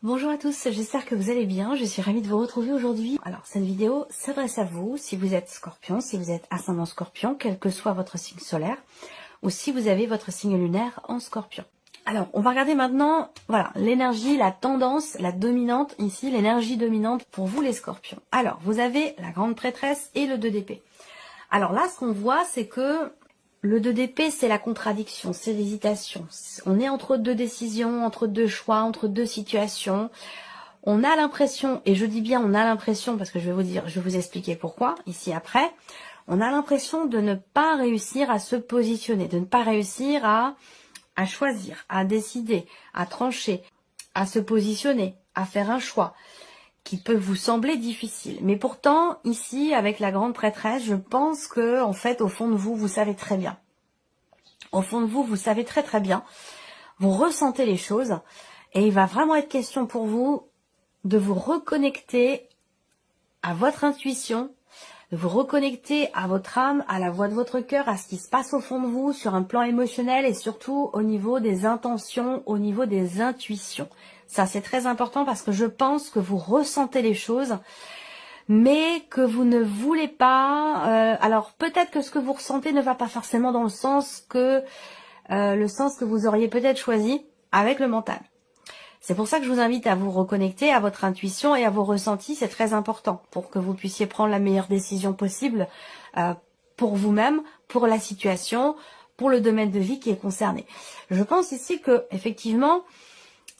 Bonjour à tous, j'espère que vous allez bien, je suis ravie de vous retrouver aujourd'hui. Alors cette vidéo s'adresse à vous si vous êtes scorpion, si vous êtes ascendant scorpion, quel que soit votre signe solaire, ou si vous avez votre signe lunaire en scorpion. Alors on va regarder maintenant, voilà, l'énergie, la tendance, la dominante ici, l'énergie dominante pour vous les scorpions. Alors vous avez la grande prêtresse et le 2 d'épée. Alors là ce qu'on voit c'est que le 2 d'épée, c'est la contradiction, c'est l'hésitation. On est entre deux décisions, entre deux choix, entre deux situations. On a l'impression, et je dis bien on a l'impression, parce que je vais vous expliquer pourquoi, ici après, on a l'impression de ne pas réussir à se positionner, de ne pas réussir à choisir, à décider, à trancher, à se positionner, à faire un choix qui peut vous sembler difficile. Mais pourtant, ici, avec la grande prêtresse, je pense que, en fait, au fond de vous, vous savez très bien. Au fond de vous, vous savez très très bien. Vous ressentez les choses. Et il va vraiment être question pour vous de vous reconnecter à votre intuition, de vous reconnecter à votre âme, à la voix de votre cœur, à ce qui se passe au fond de vous, sur un plan émotionnel et surtout au niveau des intentions, au niveau des intuitions. Ça, c'est très important parce que je pense que vous ressentez les choses, mais que vous ne voulez pas... alors, peut-être que ce que vous ressentez ne va pas forcément dans le sens que vous auriez peut-être choisi avec le mental. C'est pour ça que je vous invite à vous reconnecter à votre intuition et à vos ressentis. C'est très important pour que vous puissiez prendre la meilleure décision possible pour vous-même, pour la situation, pour le domaine de vie qui est concerné. Je pense ici que effectivement,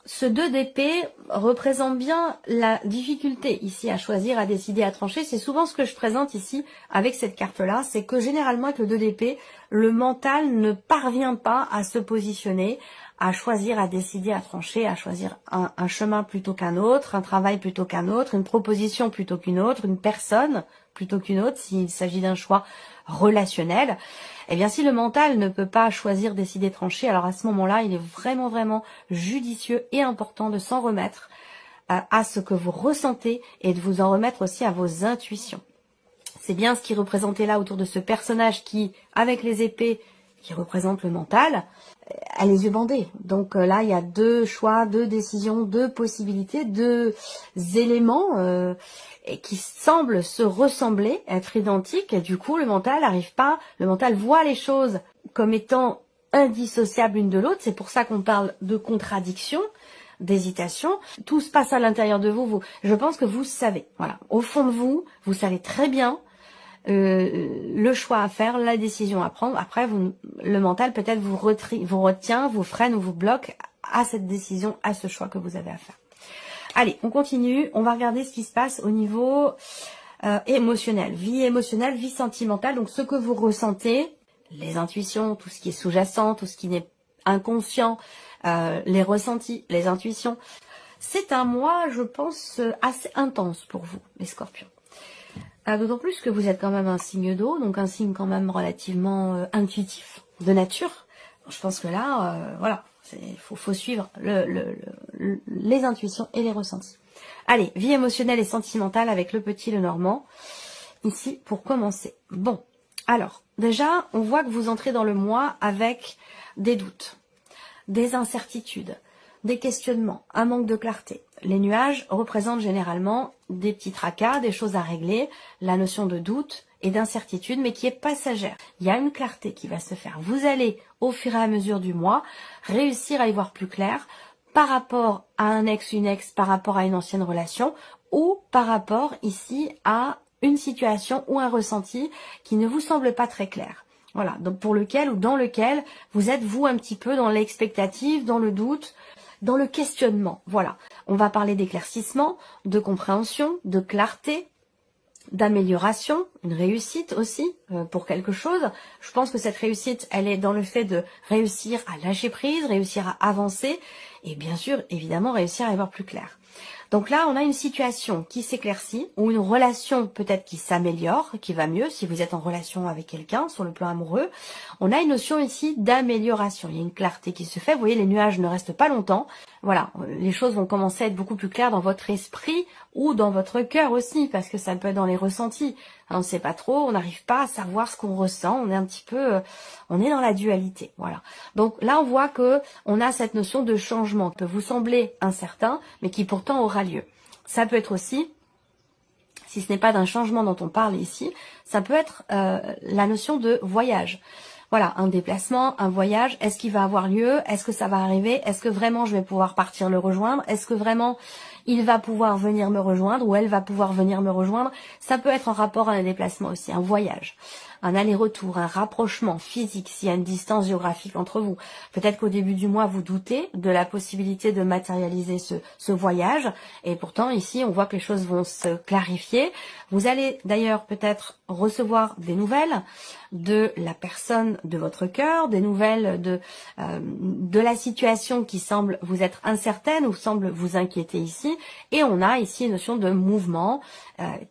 ce 2 d'épée représente bien la difficulté ici à choisir, à décider, à trancher. C'est souvent ce que je présente ici avec cette carte-là. C'est que généralement avec le 2 d'épée, le mental ne parvient pas à se positionner, à choisir, à décider, à trancher, à choisir un chemin plutôt qu'un autre, un travail plutôt qu'un autre, une proposition plutôt qu'une autre, une personne plutôt qu'une autre, s'il s'agit d'un choix relationnel. Eh bien, si le mental ne peut pas choisir, décider, trancher, alors à ce moment-là, il est vraiment, vraiment judicieux et important de s'en remettre à ce que vous ressentez et de vous en remettre aussi à vos intuitions. C'est bien ce qui est représenté là autour de ce personnage qui, avec les épées, qui représente le mental, a les yeux bandés. Donc là, il y a deux choix, deux décisions, deux possibilités, deux éléments qui semblent se ressembler, être identiques. Et du coup, le mental n'arrive pas, le mental voit les choses comme étant indissociables l'une de l'autre. C'est pour ça qu'on parle de contradiction, d'hésitation. Tout se passe à l'intérieur de vous. Je pense que vous savez. Voilà. Au fond de vous, vous savez très bien le choix à faire, la décision à prendre. Après, le mental peut-être vous retient, vous freine ou vous bloque à cette décision, à ce choix que vous avez à faire. Allez, on continue. On va regarder ce qui se passe au niveau émotionnel. Vie émotionnelle, vie sentimentale. Donc, ce que vous ressentez, les intuitions, tout ce qui est sous-jacent, tout ce qui n'est inconscient, les ressentis, les intuitions. C'est un mois, je pense, assez intense pour vous, les scorpions. D'autant plus que vous êtes quand même un signe d'eau, donc un signe quand même relativement intuitif de nature. Je pense que là, voilà, il faut suivre les intuitions et les ressentis. Allez, vie émotionnelle et sentimentale avec le petit, le normand, ici pour commencer. Bon, alors, déjà, on voit que vous entrez dans le mois avec des doutes, des incertitudes, des questionnements, un manque de clarté. Les nuages représentent généralement des petits tracas, des choses à régler, la notion de doute et d'incertitude, mais qui est passagère. Il y a une clarté qui va se faire. Vous allez, au fur et à mesure du mois, réussir à y voir plus clair par rapport à un ex, une ex, par rapport à une ancienne relation, ou par rapport ici à une situation ou un ressenti qui ne vous semble pas très clair. Voilà, donc pour lequel ou dans lequel vous êtes vous un petit peu dans l'expectative, dans le doute, dans le questionnement. Voilà, on va parler d'éclaircissement, de compréhension, de clarté, d'amélioration, une réussite aussi pour quelque chose. Je pense que cette réussite, elle est dans le fait de réussir à lâcher prise, réussir à avancer et bien sûr, évidemment, réussir à y voir plus clair. Donc là, on a une situation qui s'éclaircit, ou une relation peut-être qui s'améliore, qui va mieux, si vous êtes en relation avec quelqu'un, sur le plan amoureux. On a une notion ici d'amélioration, il y a une clarté qui se fait, vous voyez, les nuages ne restent pas longtemps. Voilà, les choses vont commencer à être beaucoup plus claires dans votre esprit, ou dans votre cœur aussi, parce que ça peut être dans les ressentis. On ne sait pas trop, on n'arrive pas à savoir ce qu'on ressent, on est un petit peu, on est dans la dualité, voilà. Donc là, on voit que on a cette notion de changement, qui peut vous sembler incertain, mais qui pourtant aura lieu. Ça peut être aussi, si ce n'est pas d'un changement dont on parle ici, ça peut être la notion de voyage. Voilà, un déplacement, un voyage, est-ce qu'il va avoir lieu? Est-ce que ça va arriver? Est-ce que vraiment je vais pouvoir partir le rejoindre? Est-ce que vraiment il va pouvoir venir me rejoindre ou elle va pouvoir venir me rejoindre? Ça peut être en rapport à un déplacement aussi, un voyage, un aller-retour, un rapprochement physique s'il y a une distance géographique entre vous. Peut-être qu'au début du mois, vous doutez de la possibilité de matérialiser ce voyage et pourtant ici, on voit que les choses vont se clarifier. Vous allez d'ailleurs peut-être recevoir des nouvelles de la personne de votre cœur, des nouvelles de la situation qui semble vous être incertaine ou semble vous inquiéter ici. Et on a ici une notion de mouvement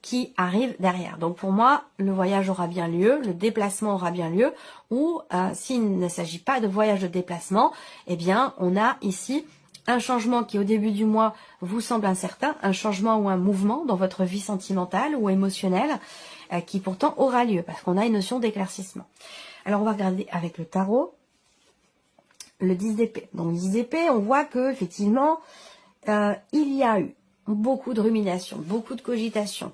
qui arrive derrière. Donc pour moi, le voyage aura bien lieu, le déplacement aura bien lieu, ou s'il ne s'agit pas de voyage de déplacement, eh bien on a ici un changement qui au début du mois vous semble incertain, un changement ou un mouvement dans votre vie sentimentale ou émotionnelle qui pourtant aura lieu parce qu'on a une notion d'éclaircissement. Alors on va regarder avec le tarot le 10 d'épée. Donc le 10 d'épée, on voit que effectivement il y a eu beaucoup de rumination, beaucoup de cogitation.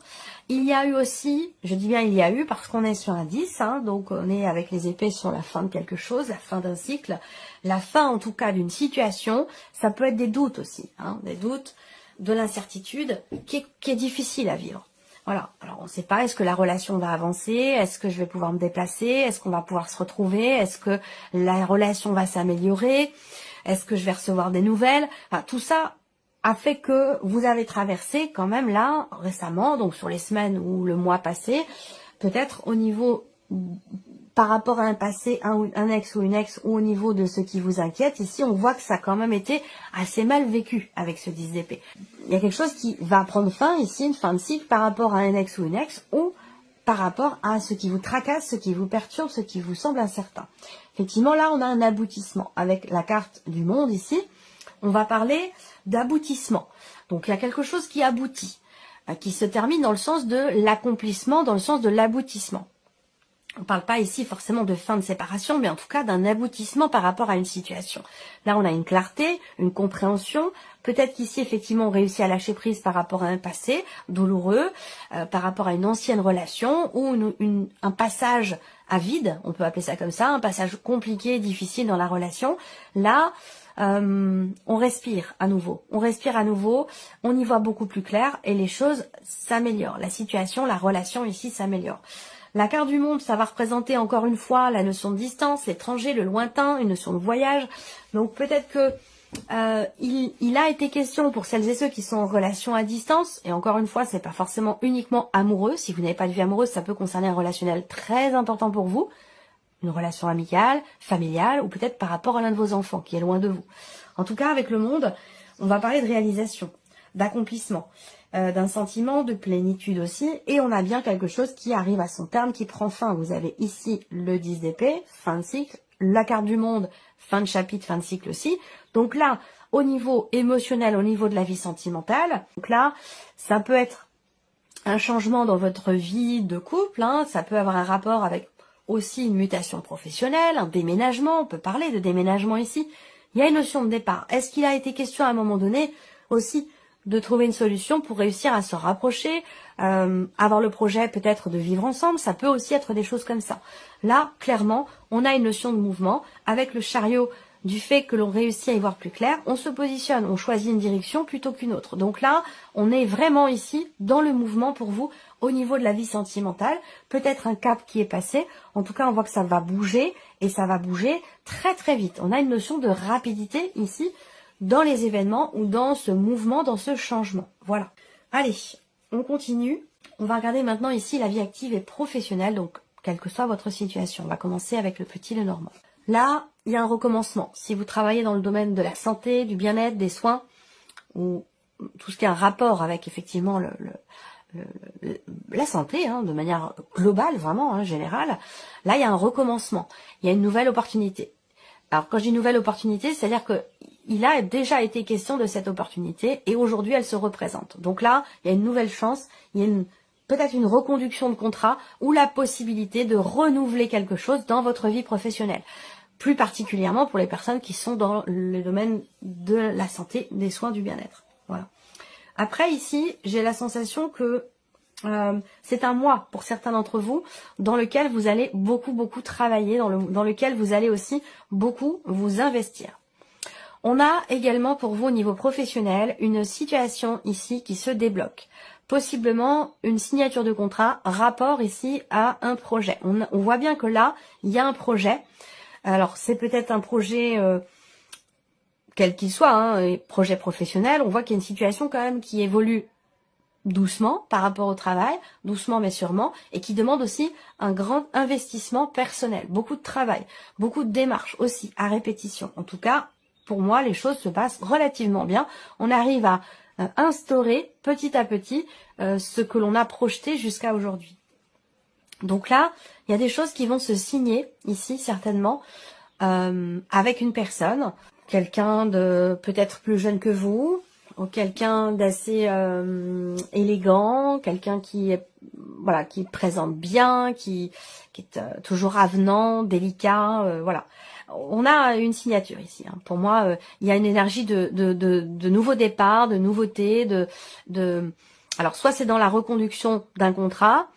Il y a eu aussi, je dis bien il y a eu parce qu'on est sur un 10, hein, donc on est avec les épées sur la fin de quelque chose, la fin d'un cycle, la fin en tout cas d'une situation. Ça peut être des doutes aussi, hein, des doutes, de l'incertitude qui est difficile à vivre. Voilà, alors on ne sait pas, est-ce que la relation va avancer, est-ce que je vais pouvoir me déplacer, est-ce qu'on va pouvoir se retrouver, est-ce que la relation va s'améliorer, est-ce que je vais recevoir des nouvelles, enfin, tout ça a fait que vous avez traversé quand même là, récemment, donc sur les semaines ou le mois passé, peut-être au niveau, par rapport à un passé, un ex ou une ex, ou au niveau de ce qui vous inquiète, ici on voit que ça a quand même été assez mal vécu avec ce 10 d'épée. Il y a quelque chose qui va prendre fin ici, une fin de cycle par rapport à un ex ou une ex, ou par rapport à ce qui vous tracasse, ce qui vous perturbe, ce qui vous semble incertain. Effectivement, là on a un aboutissement avec la carte du monde ici. On va parler d'aboutissement. Donc il y a quelque chose qui aboutit, qui se termine dans le sens de l'accomplissement, dans le sens de l'aboutissement. On ne parle pas ici forcément de fin de séparation, mais en tout cas d'un aboutissement par rapport à une situation. Là, on a une clarté, une compréhension. Peut-être qu'ici, effectivement, on réussit à lâcher prise par rapport à un passé douloureux, par rapport à une ancienne relation ou un passage à vide, on peut appeler ça comme ça, un passage compliqué, difficile dans la relation. Là, on respire à nouveau, on y voit beaucoup plus clair et les choses s'améliorent. La situation, la relation ici s'améliore. La carte du monde, ça va représenter encore une fois la notion de distance, l'étranger, le lointain, une notion de voyage. Donc peut-être que il a été question pour celles et ceux qui sont en relation à distance, et encore une fois, c'est pas forcément uniquement amoureux. Si vous n'avez pas de vie amoureuse, ça peut concerner un relationnel très important pour vous. Une relation amicale, familiale, ou peut-être par rapport à l'un de vos enfants qui est loin de vous. En tout cas, avec le monde, on va parler de réalisation, d'accomplissement, d'un sentiment de plénitude aussi, et on a bien quelque chose qui arrive à son terme, qui prend fin. Vous avez ici le 10 d'épée, fin de cycle, la carte du monde, fin de chapitre, fin de cycle aussi. Donc là, au niveau émotionnel, au niveau de la vie sentimentale, donc là, ça peut être un changement dans votre vie de couple, hein, ça peut avoir un rapport avec aussi une mutation professionnelle, un déménagement, on peut parler de déménagement ici. Il y a une notion de départ. Est-ce qu'il a été question à un moment donné aussi de trouver une solution pour réussir à se rapprocher, avoir le projet peut-être de vivre ensemble, ça peut aussi être des choses comme ça. Là, clairement, on a une notion de mouvement avec le chariot du fait que l'on réussit à y voir plus clair, on se positionne, on choisit une direction plutôt qu'une autre. Donc là, on est vraiment ici dans le mouvement pour vous au niveau de la vie sentimentale. Peut-être un cap qui est passé. En tout cas, on voit que ça va bouger et ça va bouger très très vite. On a une notion de rapidité ici dans les événements ou dans ce mouvement, dans ce changement. Voilà. Allez, on continue. On va regarder maintenant ici la vie active et professionnelle, donc quelle que soit votre situation. On va commencer avec le petit Lenormand. Là, il y a un recommencement. Si vous travaillez dans le domaine de la santé, du bien-être, des soins, ou tout ce qui a un rapport avec effectivement la santé, hein, de manière globale, vraiment, hein, générale, là, il y a un recommencement, il y a une nouvelle opportunité. Alors, quand je dis nouvelle opportunité, c'est-à-dire que il a déjà été question de cette opportunité et aujourd'hui, elle se représente. Donc là, il y a une nouvelle chance, il y a peut-être une reconduction de contrat ou la possibilité de renouveler quelque chose dans votre vie professionnelle. Plus particulièrement pour les personnes qui sont dans le domaine de la santé, des soins, du bien-être. Voilà. Après, ici, j'ai la sensation que c'est un mois pour certains d'entre vous dans lequel vous allez beaucoup travailler, dans lequel vous allez aussi beaucoup vous investir. On a également pour vous au niveau professionnel une situation ici qui se débloque. Possiblement une signature de contrat, rapport ici à un projet. On voit bien que là, il y a un projet. Alors c'est peut-être un projet quel qu'il soit, hein, projet professionnel. On voit qu'il y a une situation quand même qui évolue doucement par rapport au travail, doucement mais sûrement, et qui demande aussi un grand investissement personnel, beaucoup de travail, beaucoup de démarches aussi à répétition. En tout cas, pour moi, les choses se passent relativement bien. On arrive à instaurer petit à petit ce que l'on a projeté jusqu'à aujourd'hui. Donc là, il y a des choses qui vont se signer ici certainement avec une personne, quelqu'un de peut-être plus jeune que vous, ou quelqu'un d'assez élégant, quelqu'un qui est voilà, qui présente bien, qui est toujours avenant, délicat, voilà. On a une signature ici. Hein. Pour moi, il y a une énergie de nouveau départ, de nouveauté, alors soit c'est dans la reconduction d'un contrat,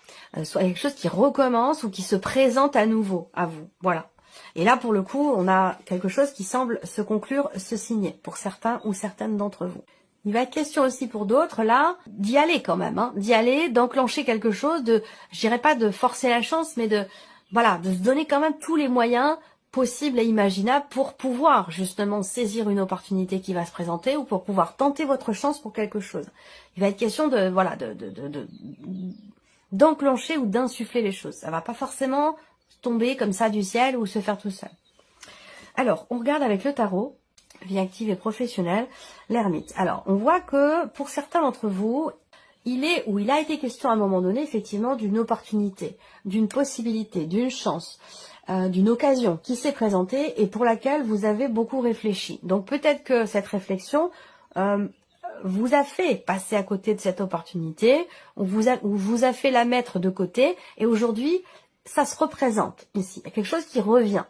soit quelque chose qui recommence ou qui se présente à nouveau à vous. Voilà. Et là, pour le coup, on a quelque chose qui semble se conclure, se signer pour certains ou certaines d'entre vous. Il va être question aussi pour d'autres, là, d'y aller quand même, hein, d'y aller, d'enclencher quelque chose, je dirais pas de forcer la chance, mais de se donner quand même tous les moyens possibles et imaginables pour pouvoir justement saisir une opportunité qui va se présenter ou pour pouvoir tenter votre chance pour quelque chose. Il va être question d'enclencher ou d'insuffler les choses. Ça va pas forcément tomber comme ça du ciel ou se faire tout seul. Alors, on regarde avec le tarot, vie active et professionnelle, l'ermite. Alors, on voit que pour certains d'entre vous, il a été question à un moment donné, effectivement, d'une opportunité, d'une possibilité, d'une chance, d'une occasion qui s'est présentée et pour laquelle vous avez beaucoup réfléchi. Donc, peut-être que cette réflexion vous a fait passer à côté de cette opportunité, ou vous a fait la mettre de côté, et aujourd'hui, ça se représente ici. Il y a quelque chose qui revient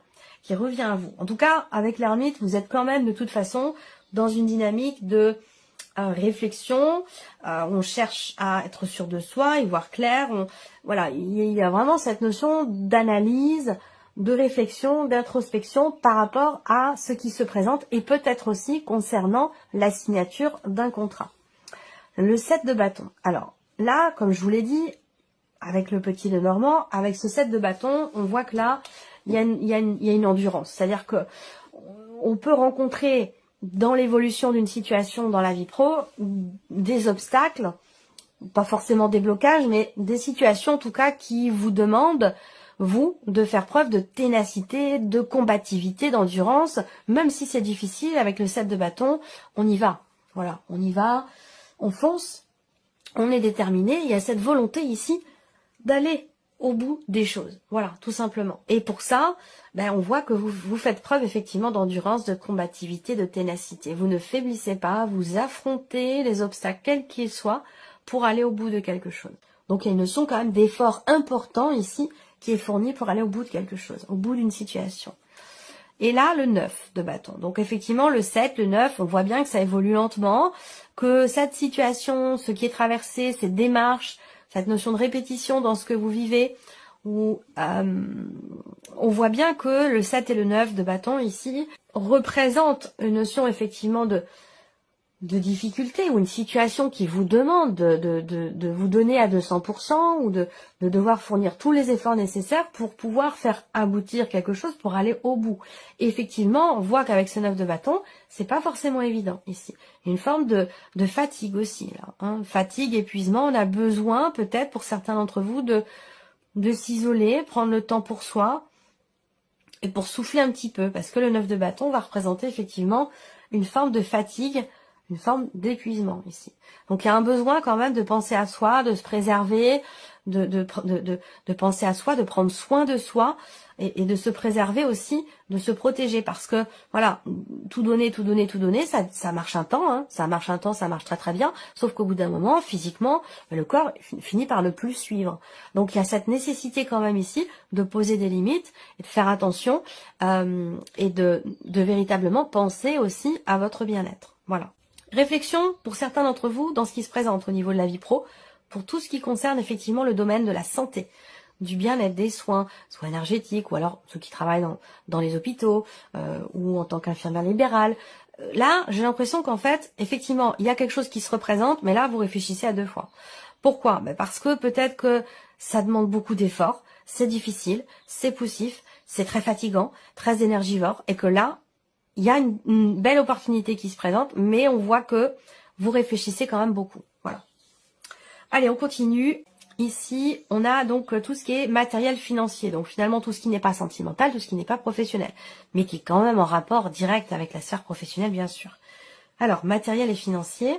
à vous. En tout cas, avec l'ermite, vous êtes quand même de toute façon dans une dynamique de réflexion. On cherche à être sûr de soi, y voir clair. Voilà, il y a vraiment cette notion d'analyse, de réflexion, d'introspection par rapport à ce qui se présente et peut-être aussi concernant la signature d'un contrat. Le 7 de bâton. Alors là, comme je vous l'ai dit, avec le petit Lenormand, avec ce 7 de bâton, on voit que là, il y a une endurance. C'est-à-dire que on peut rencontrer dans l'évolution d'une situation dans la vie pro des obstacles, pas forcément des blocages, mais des situations en tout cas qui vous demandent, vous, de faire preuve de ténacité, de combativité, d'endurance, même si c'est difficile. Avec le 7 de bâton, on y va. Voilà, on y va, on fonce, on est déterminé. Il y a cette volonté ici d'aller au bout des choses. Voilà, tout simplement. Et pour ça, on voit que vous faites preuve effectivement d'endurance, de combativité, de ténacité. Vous ne faiblissez pas, vous affrontez les obstacles, quels qu'ils soient, pour aller au bout de quelque chose. Donc il y a une notion quand même d'effort important ici qui est fourni pour aller au bout de quelque chose, au bout d'une situation. Et là, le 9 de bâton. Donc effectivement, le 7, le 9, on voit bien que ça évolue lentement, que cette situation, ce qui est traversé, ces démarches, cette notion de répétition dans ce que vous vivez, où on voit bien que le 7 et le 9 de bâton ici représentent une notion effectivement de difficulté ou une situation qui vous demande de vous donner à 200% ou de devoir fournir tous les efforts nécessaires pour pouvoir faire aboutir quelque chose, pour aller au bout. Et effectivement, on voit qu'avec ce 9 de bâton, c'est pas forcément évident ici. Il y a une forme de fatigue aussi, là. Hein. Fatigue, épuisement, on a besoin peut-être pour certains d'entre vous de s'isoler, prendre le temps pour soi et pour souffler un petit peu, parce que le 9 de bâton va représenter effectivement une forme de fatigue une forme d'épuisement ici. Donc il y a un besoin quand même de penser à soi, de se préserver, de penser à soi, de prendre soin de soi et de se préserver aussi, de se protéger parce que voilà, tout donner, ça marche un temps, hein, ça marche très très bien, sauf qu'au bout d'un moment, physiquement, le corps finit par ne plus suivre. Donc il y a cette nécessité quand même ici de poser des limites et de faire attention et de véritablement penser aussi à votre bien-être. Voilà. Réflexion pour certains d'entre vous dans ce qui se présente au niveau de la vie pro, pour tout ce qui concerne effectivement le domaine de la santé, du bien-être, des soins énergétiques, ou alors ceux qui travaillent dans les hôpitaux, ou en tant qu'infirmière libérale. Là, j'ai l'impression qu'en fait, effectivement, il y a quelque chose qui se représente, mais là, vous réfléchissez à deux fois. Pourquoi? Parce que peut-être que ça demande beaucoup d'efforts, c'est difficile, c'est poussif, c'est très fatigant, très énergivore, et que là, il y a une belle opportunité qui se présente, mais on voit que vous réfléchissez quand même beaucoup. Voilà. Allez, on continue. Ici, on a donc tout ce qui est matériel financier. Donc finalement, tout ce qui n'est pas sentimental, tout ce qui n'est pas professionnel. Mais qui est quand même en rapport direct avec la sphère professionnelle, bien sûr. Alors, matériel et financier.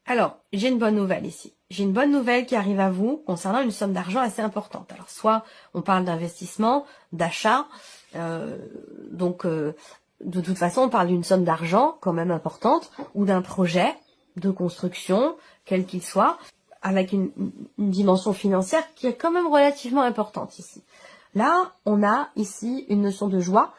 Alors, j'ai une bonne nouvelle ici. J'ai une bonne nouvelle qui arrive à vous concernant une somme d'argent assez importante. Alors, soit on parle d'investissement, d'achat. De toute façon, on parle d'une somme d'argent quand même importante, ou d'un projet de construction, quel qu'il soit, avec une dimension financière qui est quand même relativement importante ici. Là, on a ici une notion de joie,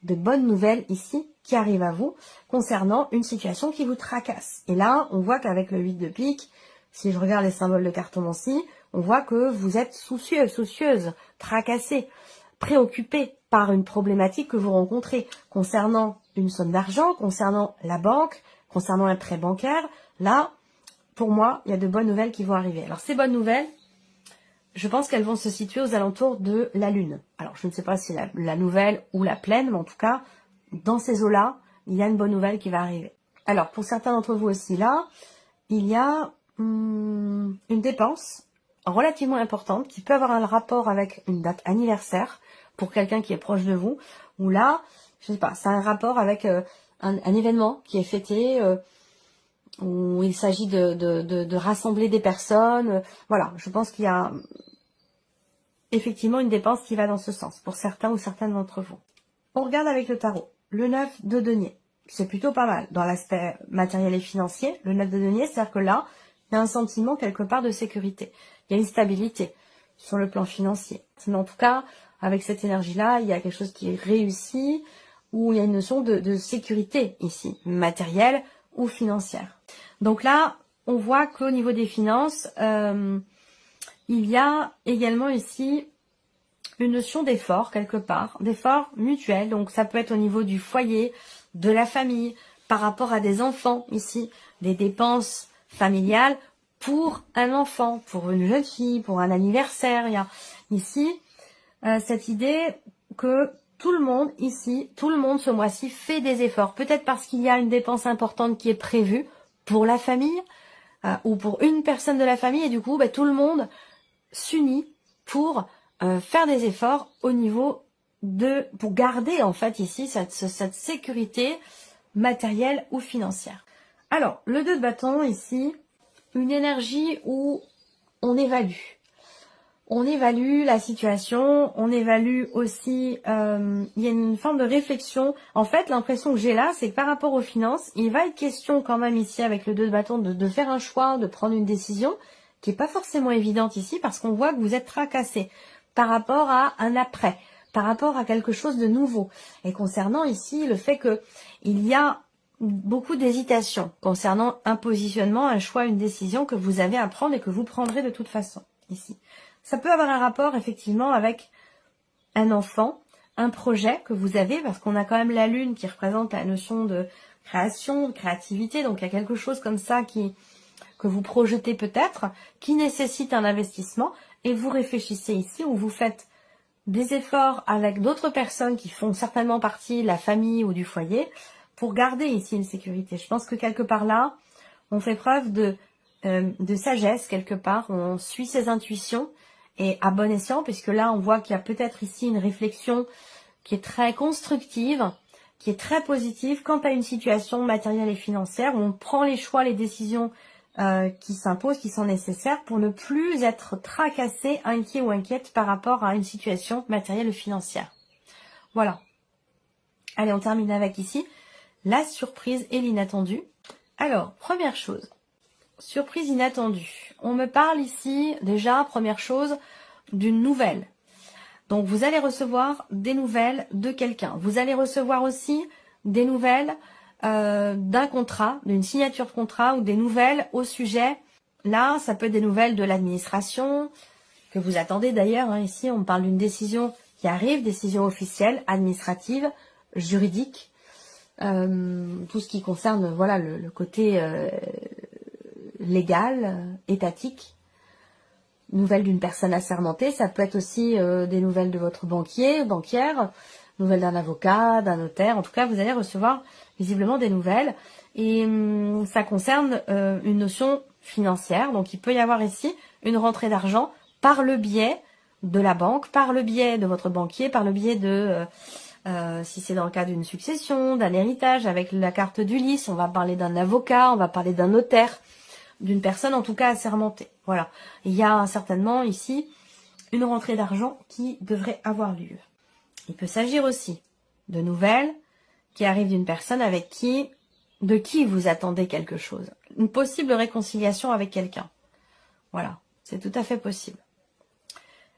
de bonnes nouvelles ici, qui arrive à vous, concernant une situation qui vous tracasse. Et là, on voit qu'avec le 8 de pique, si je regarde les symboles de cartomancie, on voit que vous êtes soucieuse, tracassée, préoccupée par une problématique que vous rencontrez concernant une somme d'argent, concernant la banque, concernant un prêt bancaire. Là, pour moi, il y a de bonnes nouvelles qui vont arriver. Alors, ces bonnes nouvelles, je pense qu'elles vont se situer aux alentours de la Lune. Alors, je ne sais pas si la nouvelle ou la pleine, mais en tout cas, dans ces eaux-là, il y a une bonne nouvelle qui va arriver. Alors, pour certains d'entre vous aussi, là, il y a une dépense relativement importante qui peut avoir un rapport avec une date anniversaire pour quelqu'un qui est proche de vous, ou là, je sais pas, c'est un rapport avec un événement qui est fêté, où il s'agit de rassembler des personnes. Voilà, je pense qu'il y a effectivement une dépense qui va dans ce sens, pour certains ou certaines d'entre vous. On regarde avec le tarot. Le 9 de denier, c'est plutôt pas mal dans l'aspect matériel et financier. Le 9 de denier, c'est-à-dire que là, il y a un sentiment quelque part de sécurité. Il y a une stabilité sur le plan financier. Mais en tout cas, avec cette énergie-là, il y a quelque chose qui est réussi, où il y a une notion de sécurité ici, matérielle ou financière. Donc là, on voit qu'au niveau des finances, il y a également ici une notion d'effort quelque part, d'effort mutuel. Donc ça peut être au niveau du foyer, de la famille, par rapport à des enfants ici, des dépenses familiales pour un enfant, pour une jeune fille, pour un anniversaire. Il y a ici cette idée que tout le monde ici, tout le monde ce mois-ci fait des efforts. Peut-être parce qu'il y a une dépense importante qui est prévue pour la famille ou pour une personne de la famille. Et du coup, tout le monde s'unit pour faire des efforts au niveau pour garder en fait ici cette sécurité matérielle ou financière. Alors, le 2 de bâton ici, une énergie où on évalue. On évalue la situation, on évalue aussi, il y a une forme de réflexion. En fait, l'impression que j'ai là, c'est que par rapport aux finances, il va être question quand même ici avec le 2 de bâton de faire un choix, de prendre une décision qui n'est pas forcément évidente ici parce qu'on voit que vous êtes tracassé par rapport à un après, par rapport à quelque chose de nouveau. Et concernant ici le fait que il y a beaucoup d'hésitation concernant un positionnement, un choix, une décision que vous avez à prendre et que vous prendrez de toute façon ici. Ça peut avoir un rapport effectivement avec un enfant, un projet que vous avez, parce qu'on a quand même la lune qui représente la notion de création, de créativité, donc il y a quelque chose comme ça que vous projetez peut-être, qui nécessite un investissement, et vous réfléchissez ici, où vous faites des efforts avec d'autres personnes qui font certainement partie de la famille ou du foyer, pour garder ici une sécurité. Je pense que quelque part là, on fait preuve de sagesse quelque part, on suit ses intuitions, et à bon escient, puisque là on voit qu'il y a peut-être ici une réflexion qui est très constructive, qui est très positive quant à une situation matérielle et financière où on prend les choix, les décisions qui s'imposent, qui sont nécessaires pour ne plus être tracassé, inquiet ou inquiète par rapport à une situation matérielle ou financière. Voilà. Allez, on termine avec ici la surprise et l'inattendu. Alors, première chose, surprise inattendue. On me parle ici, déjà, première chose, d'une nouvelle. Donc, vous allez recevoir des nouvelles de quelqu'un. Vous allez recevoir aussi des nouvelles d'un contrat, d'une signature de contrat ou des nouvelles au sujet. Là, ça peut être des nouvelles de l'administration, que vous attendez d'ailleurs. Hein, ici, on parle d'une décision qui arrive, décision officielle, administrative, juridique. Tout ce qui concerne voilà le côté légal, étatique. Nouvelles d'une personne assermentée, ça peut être aussi des nouvelles de votre banquier, banquière, nouvelles d'un avocat, d'un notaire. En tout cas, vous allez recevoir visiblement des nouvelles. Et ça concerne une notion financière. Donc, il peut y avoir ici une rentrée d'argent par le biais de la banque, par le biais de votre banquier, par le biais de... si c'est dans le cas d'une succession, d'un héritage, avec la carte d'Ulysse, on va parler d'un avocat, on va parler d'un notaire, d'une personne en tout cas assermentée. Voilà. Il y a certainement ici une rentrée d'argent qui devrait avoir lieu. Il peut s'agir aussi de nouvelles qui arrivent d'une personne de qui vous attendez quelque chose. Une possible réconciliation avec quelqu'un. Voilà. C'est tout à fait possible.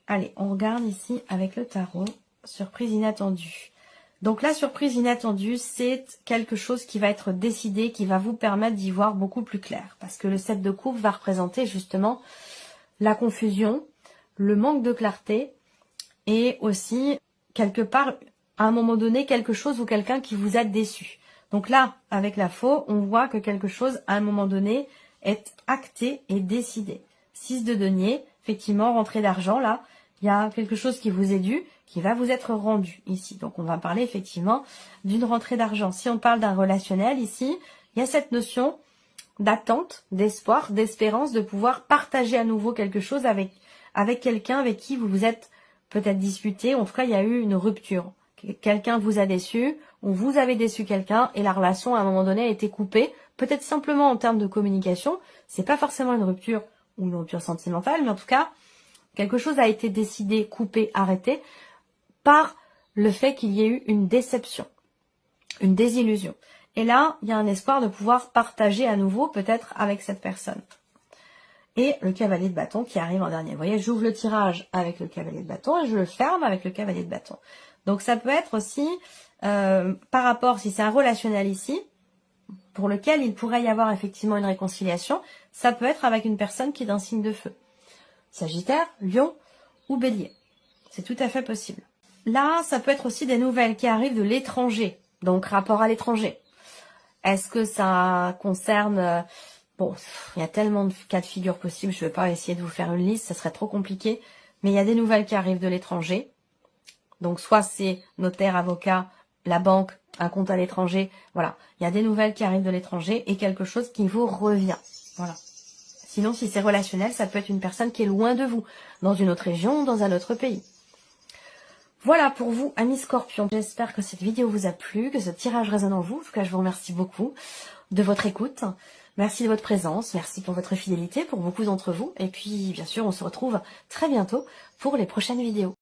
Allez, on regarde ici avec le tarot. Surprise inattendue. Donc la surprise inattendue, c'est quelque chose qui va être décidé, qui va vous permettre d'y voir beaucoup plus clair. Parce que le 7 de coupe va représenter justement la confusion, le manque de clarté et aussi, quelque part, à un moment donné, quelque chose ou quelqu'un qui vous a déçu. Donc là, avec la faux, on voit que quelque chose, à un moment donné, est acté et décidé. 6 de denier, effectivement, rentrée d'argent, là, il y a quelque chose qui vous est dû, qui va vous être rendu ici. Donc, on va parler effectivement d'une rentrée d'argent. Si on parle d'un relationnel ici, il y a cette notion d'attente, d'espoir, d'espérance, de pouvoir partager à nouveau quelque chose avec quelqu'un avec qui vous vous êtes peut-être disputé. En tout cas, il y a eu une rupture. Quelqu'un vous a déçu, ou vous avez déçu quelqu'un, et la relation, à un moment donné, a été coupée. Peut-être simplement en termes de communication. C'est pas forcément une rupture ou une rupture sentimentale, mais en tout cas, quelque chose a été décidé, coupé, arrêté, par le fait qu'il y ait eu une déception, une désillusion. Et là, il y a un espoir de pouvoir partager à nouveau, peut-être, avec cette personne. Et le cavalier de bâton qui arrive en dernier. Vous voyez, j'ouvre le tirage avec le cavalier de bâton et je le ferme avec le cavalier de bâton. Donc ça peut être aussi, par rapport, si c'est un relationnel ici, pour lequel il pourrait y avoir effectivement une réconciliation, ça peut être avec une personne qui est d'un signe de feu. Sagittaire, Lion ou Bélier. C'est tout à fait possible. Là, ça peut être aussi des nouvelles qui arrivent de l'étranger, donc rapport à l'étranger. Est-ce que ça concerne... Bon, il y a tellement de cas de figure possibles, je ne vais pas essayer de vous faire une liste, ça serait trop compliqué. Mais il y a des nouvelles qui arrivent de l'étranger. Donc soit c'est notaire, avocat, la banque, un compte à l'étranger. Voilà, il y a des nouvelles qui arrivent de l'étranger et quelque chose qui vous revient. Voilà. Sinon, si c'est relationnel, ça peut être une personne qui est loin de vous, dans une autre région, dans un autre pays. Voilà pour vous, amis Scorpions. J'espère que cette vidéo vous a plu, que ce tirage résonne en vous. En tout cas, je vous remercie beaucoup de votre écoute. Merci de votre présence, merci pour votre fidélité, pour beaucoup d'entre vous. Et puis, bien sûr, on se retrouve très bientôt pour les prochaines vidéos.